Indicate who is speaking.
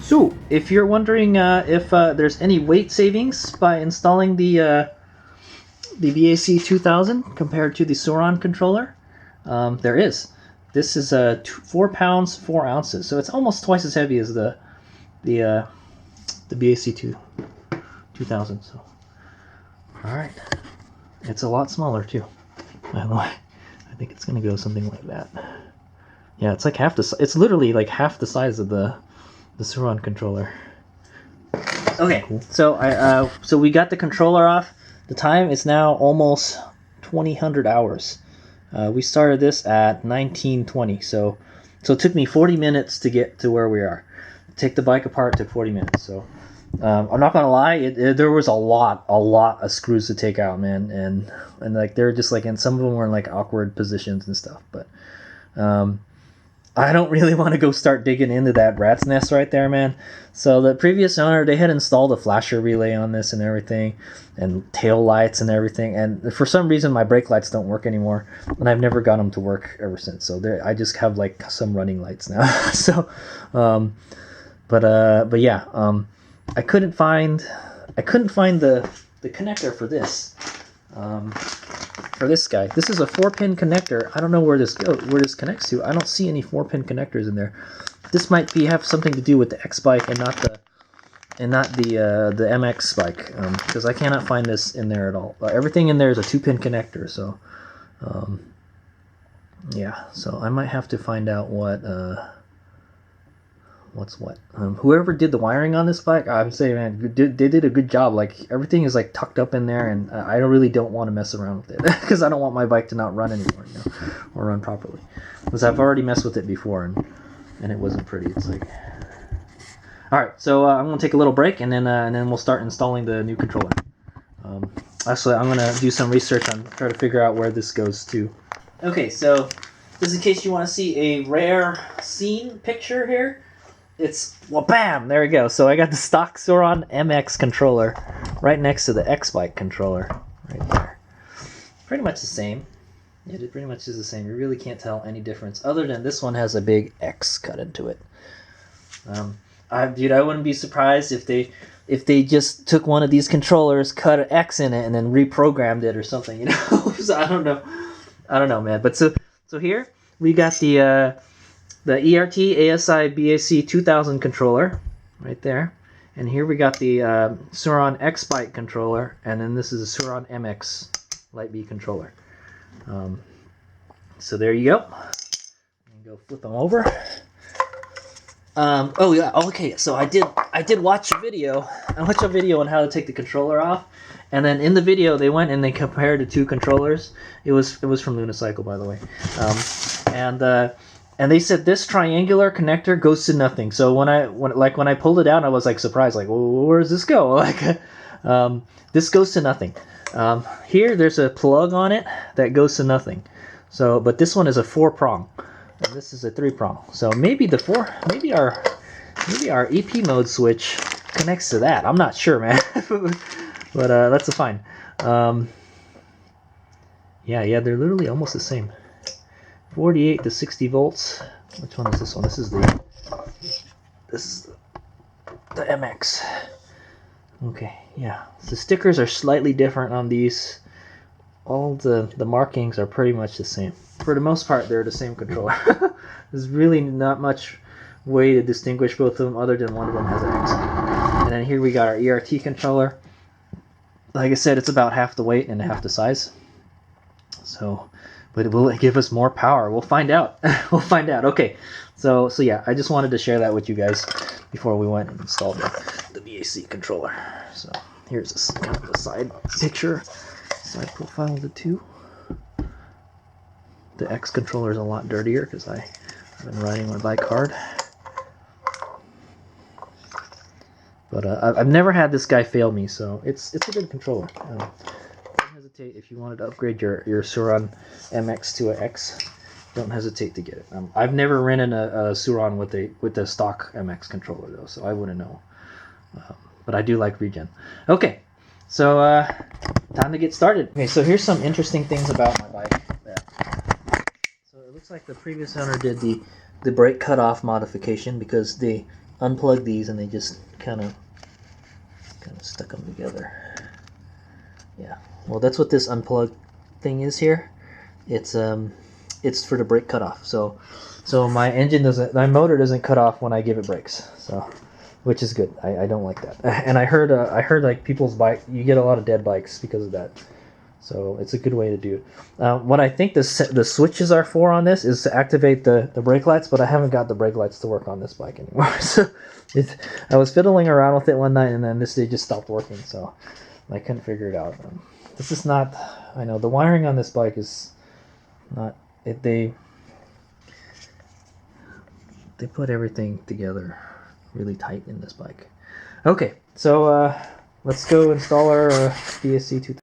Speaker 1: So, if you're wondering if there's any weight savings by installing the BAC2000 compared to the Sur Ron controller, there is. This is 4 pounds 4 ounces, so it's almost twice as heavy as the BAC2000. So, all right, it's a lot smaller too. By the way, I think it's gonna go something like that. Yeah, it's like half the. It's literally like half the size of the Sur Ron controller. Okay, cool. So we got the controller off. The time is now almost 2000 hours. We started this at 1920, so it took me 40 minutes to get to where we are. Take the bike apart took 40 minutes. So I'm not gonna lie, there was a lot of screws to take out, man, and like they're just like, and some of them were in like awkward positions and stuff, but I don't really want to go start digging into that rat's nest right there, man. So the previous owner, they had installed a flasher relay on this and everything, and tail lights and everything. And for some reason, my brake lights don't work anymore, and I've never got them to work ever since. So I just have like some running lights now. So, but yeah, I couldn't find the connector for this. For this guy, this is a 4-pin connector. I don't know where this connects to. I don't see any 4-pin connectors in there. This might have something to do with the X bike and not the MX bike, because I cannot find this in there at all. Everything in there is a 2-pin connector. So yeah, so I might have to find out what's what. Whoever did the wiring on this bike, I'm saying, man, they did a good job. Like, everything is like tucked up in there, and I really don't want to mess around with it because I don't want my bike to not run anymore, or run properly. Because I've already messed with it before, and it wasn't pretty. It's like, all right, so I'm gonna take a little break, and then we'll start installing the new controller. Actually, I'm gonna do some research on try to figure out where this goes to. Okay, so just in case you want to see a rare scene picture here. It's, well, bam, there we go. So I got the stock Sur Ron MX controller right next to the X-Bike controller right there. Pretty much the same. It pretty much is the same. You really can't tell any difference other than this one has a big X cut into it. Dude, I wouldn't be surprised if they just took one of these controllers, cut an X in it, and then reprogrammed it or something, you know? So I don't know, man. But so here we got the ERT ASI BAC2000 controller right there, and here we got the Sur Ron X bike controller, and then this is a Sur Ron MX Light B controller. So there you go. Go flip them over. Oh yeah, okay. So I did watch a video. I watched a video on how to take the controller off, and then in the video they went and they compared the two controllers. It was from Lunicycle, by the way, and they said this triangular connector goes to nothing. So when I pulled it out, I was like surprised, like, well, where does this go? Like, this goes to nothing. Here there's a plug on it that goes to nothing. So, but this one is a 4-prong, and this is a 3-prong. So maybe our EP mode switch connects to that. I'm not sure, man, but that's fine. Yeah, they're literally almost the same. 48 to 60 volts. Which one is this one? This is the MX. Okay, yeah. The stickers are slightly different on these. All the markings are pretty much the same. For the most part, they're the same controller. There's really not much way to distinguish both of them other than one of them has an X. And then here we got our ERT controller. Like I said, it's about half the weight and half the size. So, but will it give us more power? We'll find out. We'll find out. Okay, so yeah, I just wanted to share that with you guys before we went and installed the BAC controller. So here's kind of a side picture, side profile of the two. The X controller is a lot dirtier because I've been riding my bike hard. But I've never had this guy fail me, so it's a good controller. Don't hesitate if you wanted to upgrade your Sur Ron MX to a X. Don't hesitate to get it. I've never ran a Sur Ron with a stock MX controller though, so I wouldn't know. But I do like regen. Okay, so time to get started. Okay, so here's some interesting things about my bike. So it looks like the previous owner did the brake cutoff modification because they unplugged these and they just kind of stuck them together. Yeah, well that's what this unplugged thing is here. It's for the brake cutoff. So my motor doesn't cut off when I give it brakes. So, which is good. I don't like that. And I heard like people's bike, you get a lot of dead bikes because of that. So it's a good way to do it. What I think the switches are for on this is to activate the brake lights, but I haven't got the brake lights to work on this bike anymore. So I was fiddling around with it one night, and then they just stopped working. So I couldn't figure it out. This is not. I know the wiring on this bike is not. They put everything together really tight in this bike. Okay, so let's go install our BAC2000.